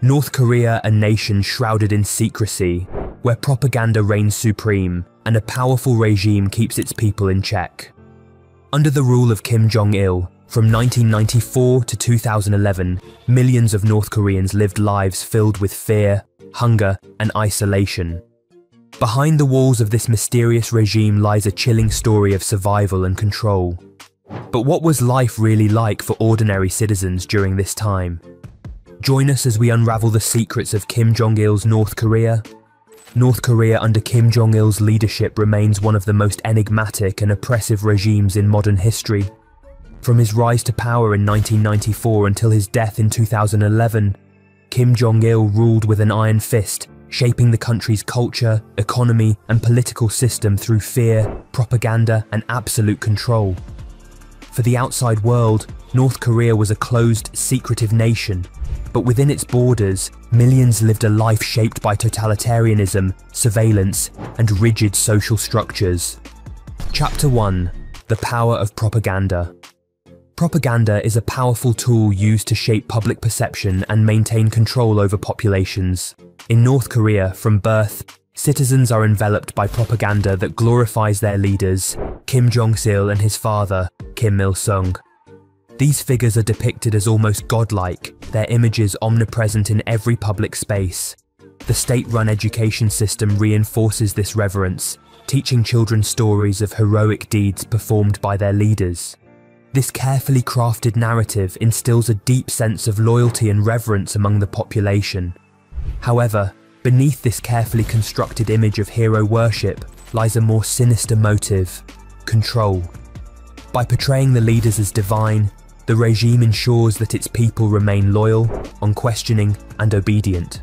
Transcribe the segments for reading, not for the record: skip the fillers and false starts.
North Korea, a nation shrouded in secrecy, where propaganda reigns supreme and a powerful regime keeps its people in check. Under the rule of Kim Jong-il, from 1994 to 2011, millions of North Koreans lived lives filled with fear, hunger, and isolation. Behind the walls of this mysterious regime lies a chilling story of survival and control. But what was life really like for ordinary citizens during this time? Join us as we unravel the secrets of Kim Jong-il's North Korea. North Korea under Kim Jong-il's leadership remains one of the most enigmatic and oppressive regimes in modern history. From his rise to power in 1994 until his death in 2011, Kim Jong-il ruled with an iron fist, shaping the country's culture, economy, and political system through fear, propaganda, and absolute control. For the outside world, North Korea was a closed, secretive nation, but within its borders, millions lived a life shaped by totalitarianism, surveillance, and rigid social structures. Chapter 1: The Power of Propaganda. Propaganda is a powerful tool used to shape public perception and maintain control over populations. In North Korea, from birth, citizens are enveloped by propaganda that glorifies their leaders, Kim Jong-il and his father, Kim Il-sung. These figures are depicted as almost godlike, their images omnipresent in every public space. The state-run education system reinforces this reverence, teaching children stories of heroic deeds performed by their leaders. This carefully crafted narrative instills a deep sense of loyalty and reverence among the population. However, beneath this carefully constructed image of hero worship lies a more sinister motive: control. By portraying the leaders as divine, the regime ensures that its people remain loyal, unquestioning, and obedient.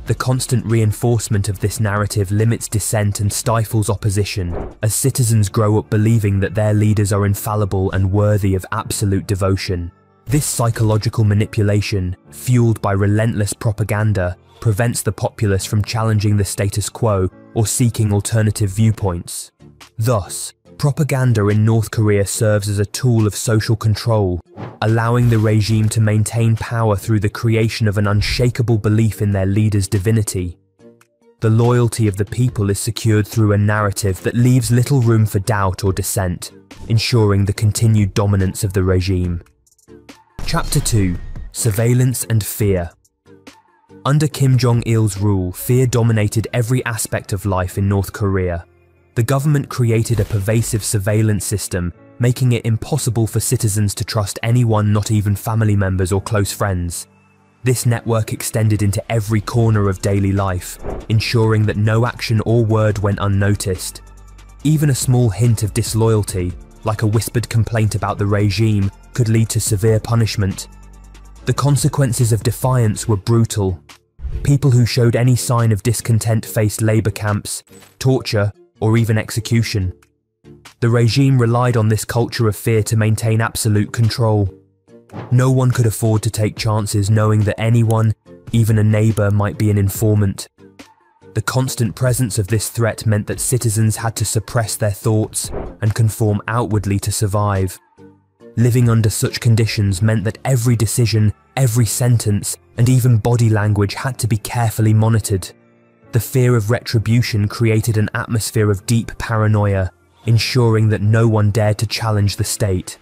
The constant reinforcement of this narrative limits dissent and stifles opposition, as citizens grow up believing that their leaders are infallible and worthy of absolute devotion. This psychological manipulation, fueled by relentless propaganda, prevents the populace from challenging the status quo or seeking alternative viewpoints. Thus, propaganda in North Korea serves as a tool of social control, allowing the regime to maintain power through the creation of an unshakable belief in their leader's divinity. The loyalty of the people is secured through a narrative that leaves little room for doubt or dissent, ensuring the continued dominance of the regime. Chapter 2: Surveillance and Fear. Under Kim Jong-il's rule, fear dominated every aspect of life in North Korea. The government created a pervasive surveillance system, making it impossible for citizens to trust anyone, not even family members or close friends. This network extended into every corner of daily life, ensuring that no action or word went unnoticed. Even a small hint of disloyalty, like a whispered complaint about the regime, could lead to severe punishment. The consequences of defiance were brutal. People who showed any sign of discontent faced labor camps, torture, or even execution. The regime relied on this culture of fear to maintain absolute control. No one could afford to take chances knowing that anyone, even a neighbour, might be an informant. The constant presence of this threat meant that citizens had to suppress their thoughts and conform outwardly to survive. Living under such conditions meant that every decision, every sentence, and even body language had to be carefully monitored. The fear of retribution created an atmosphere of deep paranoia, ensuring that no one dared to challenge the state.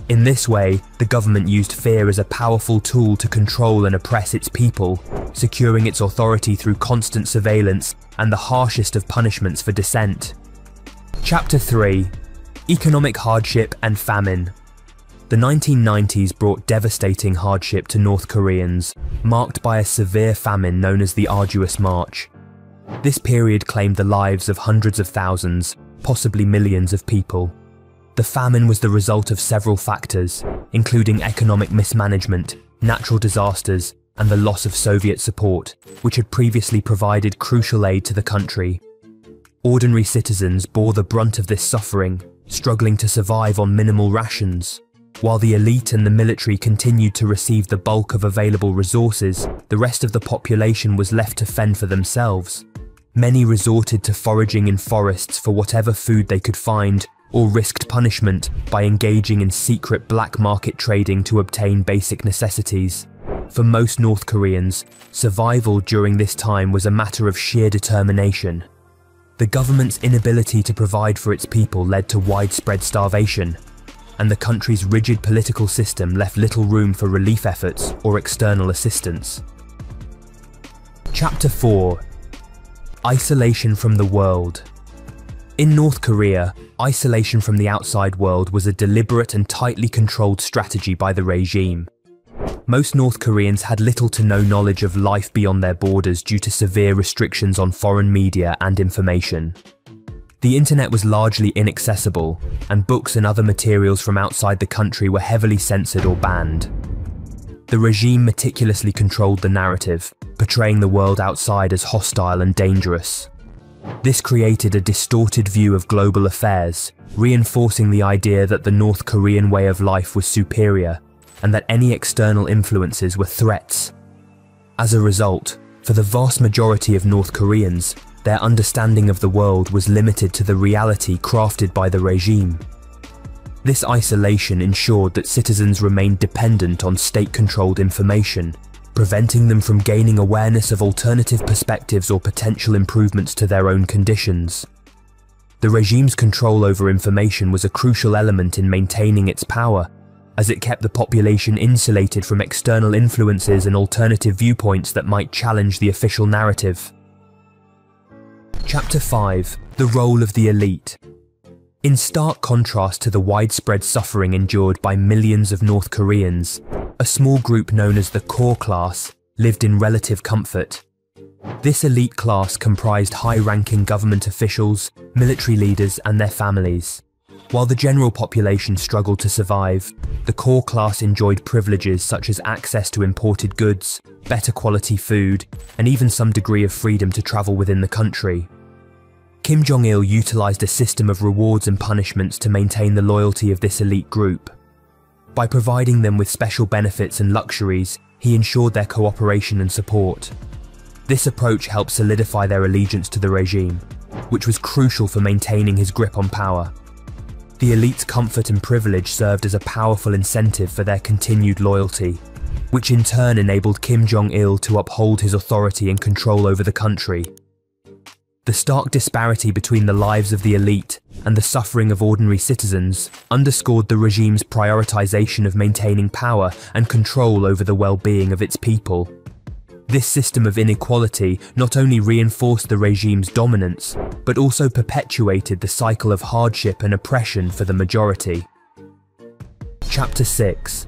In this way, the government used fear as a powerful tool to control and oppress its people, securing its authority through constant surveillance and the harshest of punishments for dissent. Chapter 3: Economic Hardship and Famine. The 1990s brought devastating hardship to North Koreans, marked by a severe famine known as the Arduous March. This period claimed the lives of hundreds of thousands, possibly millions of people. The famine was the result of several factors, including economic mismanagement, natural disasters, and the loss of Soviet support, which had previously provided crucial aid to the country. Ordinary citizens bore the brunt of this suffering, struggling to survive on minimal rations. While the elite and the military continued to receive the bulk of available resources, the rest of the population was left to fend for themselves. Many resorted to foraging in forests for whatever food they could find, or risked punishment by engaging in secret black market trading to obtain basic necessities. For most North Koreans, survival during this time was a matter of sheer determination. The government's inability to provide for its people led to widespread starvation, and the country's rigid political system left little room for relief efforts or external assistance. Chapter 4: Isolation from the world. In North Korea, isolation from the outside world was a deliberate and tightly controlled strategy by the regime. Most North Koreans had little to no knowledge of life beyond their borders due to severe restrictions on foreign media and information. The internet was largely inaccessible, and books and other materials from outside the country were heavily censored or banned. The regime meticulously controlled the narrative, portraying the world outside as hostile and dangerous. This created a distorted view of global affairs, reinforcing the idea that the North Korean way of life was superior, and that any external influences were threats. As a result, for the vast majority of North Koreans, their understanding of the world was limited to the reality crafted by the regime. This isolation ensured that citizens remained dependent on state-controlled information, preventing them from gaining awareness of alternative perspectives or potential improvements to their own conditions. The regime's control over information was a crucial element in maintaining its power, as it kept the population insulated from external influences and alternative viewpoints that might challenge the official narrative. Chapter 5: The role of the elite. In stark contrast to the widespread suffering endured by millions of North Koreans, a small group known as the core class lived in relative comfort. This elite class comprised high-ranking government officials, military leaders, and their families. While the general population struggled to survive, the core class enjoyed privileges such as access to imported goods, better quality food, and even some degree of freedom to travel within the country. Kim Jong-il utilized a system of rewards and punishments to maintain the loyalty of this elite group. By providing them with special benefits and luxuries, he ensured their cooperation and support. This approach helped solidify their allegiance to the regime, which was crucial for maintaining his grip on power. The elite's comfort and privilege served as a powerful incentive for their continued loyalty, which in turn enabled Kim Jong-il to uphold his authority and control over the country. The stark disparity between the lives of the elite and the suffering of ordinary citizens underscored the regime's prioritization of maintaining power and control over the well-being of its people. This system of inequality not only reinforced the regime's dominance, but also perpetuated the cycle of hardship and oppression for the majority. Chapter 6: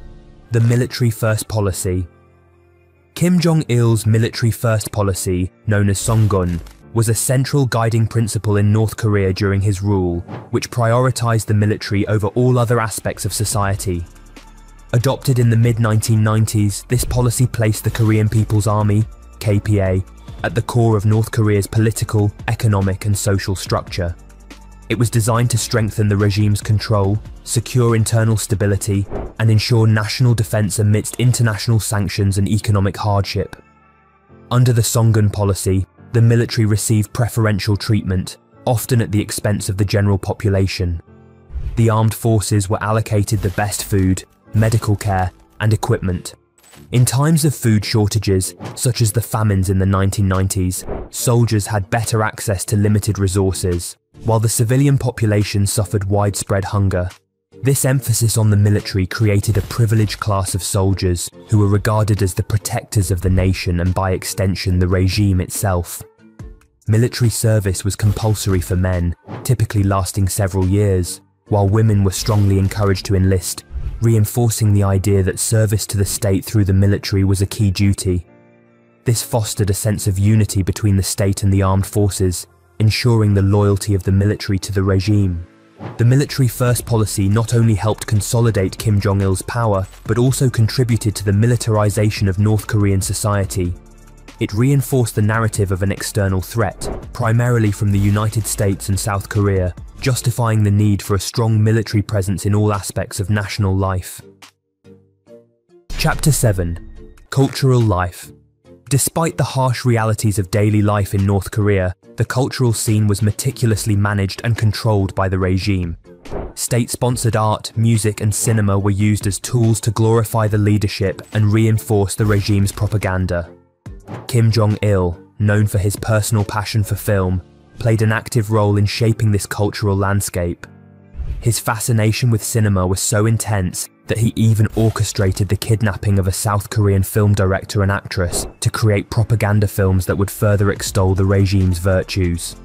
The Military First Policy. Kim Jong-il's military first policy, known as jong-un, was a central guiding principle in North Korea during his rule, which prioritized the military over all other aspects of society. Adopted in the mid-1990s, this policy placed the Korean People's Army, KPA, at the core of North Korea's political, economic, and social structure. It was designed to strengthen the regime's control, secure internal stability, and ensure national defense amidst international sanctions and economic hardship. Under the jong-un policy, the military received preferential treatment, often at the expense of the general population. The armed forces were allocated the best food, medical care, and equipment. In times of food shortages, such as the famines in the 1990s, soldiers had better access to limited resources, while the civilian population suffered widespread hunger. This emphasis on the military created a privileged class of soldiers who were regarded as the protectors of the nation and by extension the regime itself. Military service was compulsory for men, typically lasting several years, while women were strongly encouraged to enlist, reinforcing the idea that service to the state through the military was a key duty. This fostered a sense of unity between the state and the armed forces, ensuring the loyalty of the military to the regime. The military first policy not only helped consolidate Kim Jong-il's power, but also contributed to the militarization of North Korean society. It reinforced the narrative of an external threat, primarily from the United States and South Korea, justifying the need for a strong military presence in all aspects of national life. Chapter 7: Cultural Life. Despite the harsh realities of daily life in North Korea, the cultural scene was meticulously managed and controlled by the regime. State-sponsored art, music and cinema were used as tools to glorify the leadership and reinforce the regime's propaganda. Kim Jong-il, known for his personal passion for film, played an active role in shaping this cultural landscape. His fascination with cinema was so intense that he even orchestrated the kidnapping of a South Korean film director and actress to create propaganda films that would further extol the regime's virtues.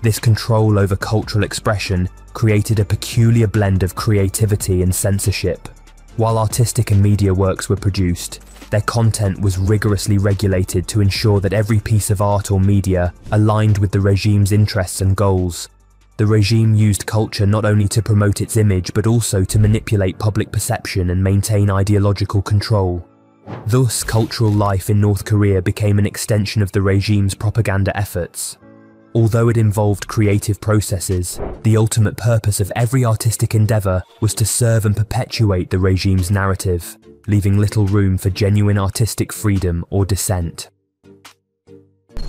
This control over cultural expression created a peculiar blend of creativity and censorship. While artistic and media works were produced, their content was rigorously regulated to ensure that every piece of art or media aligned with the regime's interests and goals. The regime used culture not only to promote its image but also to manipulate public perception and maintain ideological control. Thus, cultural life in North Korea became an extension of the regime's propaganda efforts. Although it involved creative processes, the ultimate purpose of every artistic endeavour was to serve and perpetuate the regime's narrative, leaving little room for genuine artistic freedom or dissent.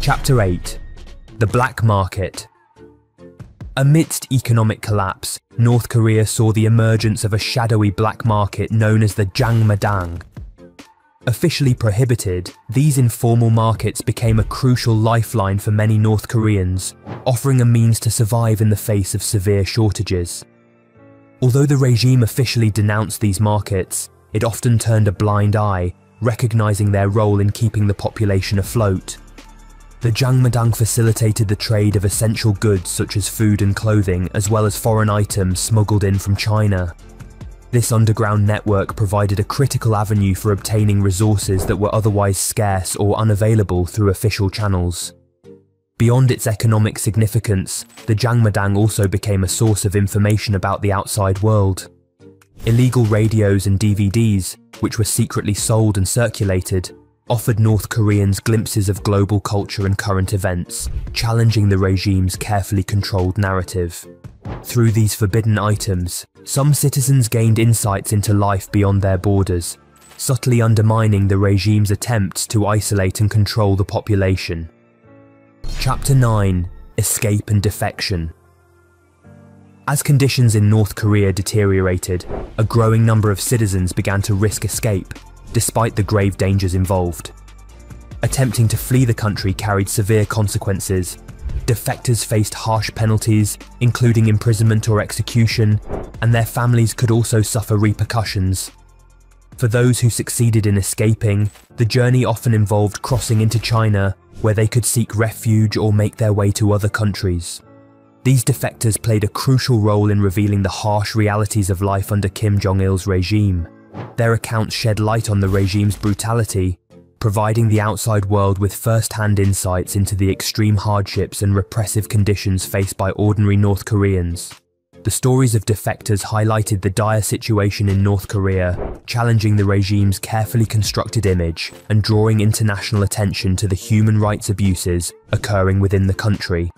Chapter 8. The Black Market. Amidst economic collapse, North Korea saw the emergence of a shadowy black market known as the jangmadang. Officially prohibited, these informal markets became a crucial lifeline for many North Koreans, offering a means to survive in the face of severe shortages. Although the regime officially denounced these markets, it often turned a blind eye, recognizing their role in keeping the population afloat. The jangmadang facilitated the trade of essential goods such as food and clothing, as well as foreign items smuggled in from China. This underground network provided a critical avenue for obtaining resources that were otherwise scarce or unavailable through official channels. Beyond its economic significance, the jangmadang also became a source of information about the outside world. Illegal radios and DVDs, which were secretly sold and circulated, offered North Koreans glimpses of global culture and current events, challenging the regime's carefully controlled narrative. Through these forbidden items, some citizens gained insights into life beyond their borders, subtly undermining the regime's attempts to isolate and control the population. Chapter 9. Escape and Defection. As conditions in North Korea deteriorated, a growing number of citizens began to risk escape, despite the grave dangers involved. Attempting to flee the country carried severe consequences. Defectors faced harsh penalties, including imprisonment or execution, and their families could also suffer repercussions. For those who succeeded in escaping, the journey often involved crossing into China, where they could seek refuge or make their way to other countries. These defectors played a crucial role in revealing the harsh realities of life under Kim Jong-il's regime. Their accounts shed light on the regime's brutality, providing the outside world with first-hand insights into the extreme hardships and repressive conditions faced by ordinary North Koreans. The stories of defectors highlighted the dire situation in North Korea, challenging the regime's carefully constructed image and drawing international attention to the human rights abuses occurring within the country.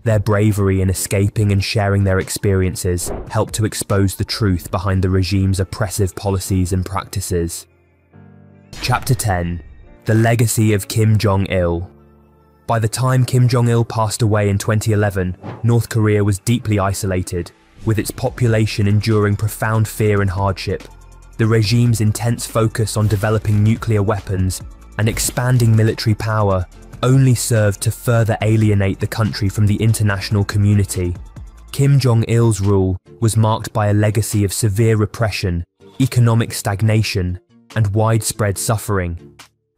Their bravery in escaping and sharing their experiences helped to expose the truth behind the regime's oppressive policies and practices. Chapter 10. The Legacy of Kim Jong-il. By the time Kim Jong-il passed away in 2011, North Korea was deeply isolated, with its population enduring profound fear and hardship. The regime's intense focus on developing nuclear weapons and expanding military power only served to further alienate the country from the international community. Kim Jong-il's rule was marked by a legacy of severe repression, economic stagnation, and widespread suffering.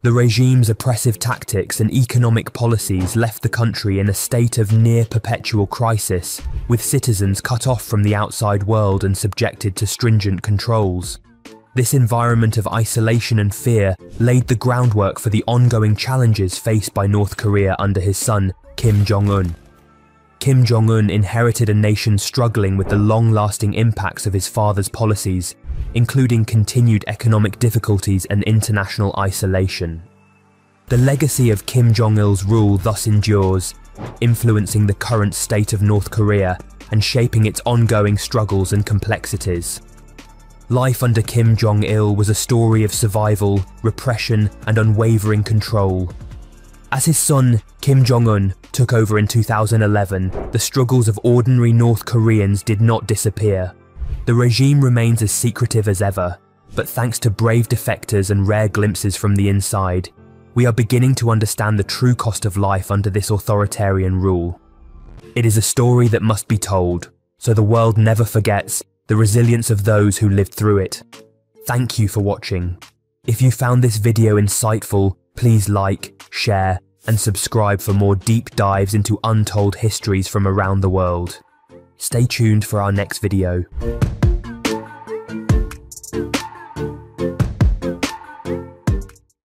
The regime's oppressive tactics and economic policies left the country in a state of near-perpetual crisis, with citizens cut off from the outside world and subjected to stringent controls. This environment of isolation and fear laid the groundwork for the ongoing challenges faced by North Korea under his son, Kim Jong-un. Kim Jong-un inherited a nation struggling with the long-lasting impacts of his father's policies, including continued economic difficulties and international isolation. The legacy of Kim Jong-il's rule thus endures, influencing the current state of North Korea and shaping its ongoing struggles and complexities. Life under Kim Jong-il was a story of survival, repression, and unwavering control. As his son, Kim Jong-un, took over in 2011, the struggles of ordinary North Koreans did not disappear. The regime remains as secretive as ever, but thanks to brave defectors and rare glimpses from the inside, we are beginning to understand the true cost of life under this authoritarian rule. It is a story that must be told, so the world never forgets the resilience of those who lived through it. Thank you for watching. If you found this video insightful, please like, share, and subscribe for more deep dives into untold histories from around the world. Stay tuned for our next video.